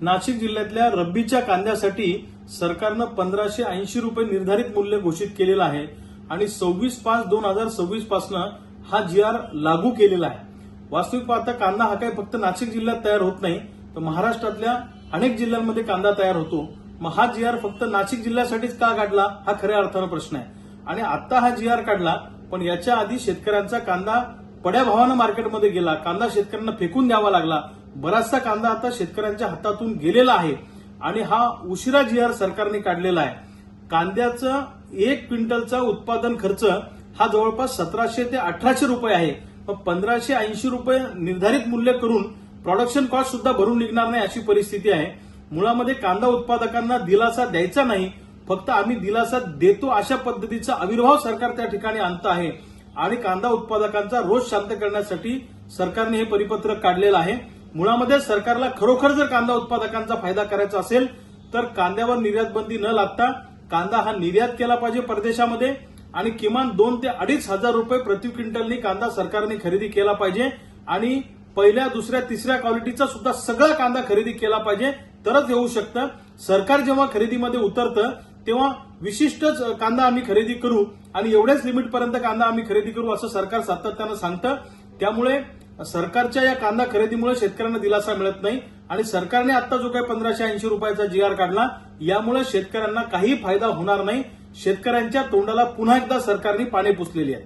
नाशिक जिल्ह्यातल्या रब्बीच्या कांद्यासाठी सरकारनं 1580 रुपये निर्धारित मूल्य घोषित केलेलं आहे आणि 26/5/2026 पासून हा GR लागू केलेला आहे। वास्तविक पाहता कांदा हा काही फक्त नाशिक जिल्ह्यात तयार होत नाही, तर महाराष्ट्रातल्या अनेक जिल्ह्यांमध्ये कांदा तयार होतो। मग हा GR फक्त नाशिक जिल्ह्यासाठीच का काढला हा खऱ्या अर्थानं प्रश्न आहे। आणि आता हा GR काढला, पण याच्या आधी शेतकऱ्यांचा कांदा पड्या भावानं मार्केटमध्ये गेला, कांदा शेतकऱ्यांना फेकून द्यावा लागला। बराचसा कांदा आता शेतकऱ्यांच्या हातातून गेलेला आहे आणि हा उशिरा GR सरकारने काढलेला आहे। कांद्याचं 1 क्विंटलचा उत्पादन खर्च हा जवळपास 1700 ते 1800 रुपये आहे। मग 1580 रुपये निर्धारित मूल्य करून प्रोडक्शन कॉस्ट सुद्धा भरून निघणार नाही अशी परिस्थिती आहे। मुळामध्ये कांदा उत्पादकांना दिलासा द्यायचा नाही, फक्त आम्ही दिलासा देतो अशा पद्धतीचा आविर्भाव सरकार त्या ठिकाणी आणत आहे आणि कांदा उत्पादकांचा रोष शांत करण्यासाठी सरकारने हे परिपत्रक काढलेलं आहे। मुळामध्ये सरकारला खरोखर जर कांदा उत्पादकांचा फायदा करायचा असेल तर कांद्यावर निर्यात बंदी न लागता कांदा हा निर्यात केला पाहिजे परदेशामध्ये आणि किमान 2 ते 2.5 हजार रुपये प्रति क्विंटलनी कांदा सरकारने खरेदी केला पाहिजे आणि पहिल्या, दुसऱ्या, तिसऱ्या क्वालिटीचा सुद्धा सगळा कांदा खरेदी केला पाहिजे, तरच येऊ शकतं। सरकार जेव्हा खरेदीमध्ये उतरतं तेव्हा विशिष्टच कांदा आम्ही खरेदी करू आणि एवढ्याच लिमिटपर्यंत कांदा आम्ही खरेदी करू असं सरकार सातत्यानं सांगतं। त्यामुळे सरकारच्या या कांदा खरेदीमुळे शेतकऱ्यांना दिलासा मिळत नाही आणि सरकारने आता जो काही 1580 रुपयाचा GR काढला यामुळे शेतकऱ्यांना काही फायदा होणार नाही। शेतकऱ्यांच्या तोंडाला पुन्हा एकदा सरकारने पाने पुसलेली आहे।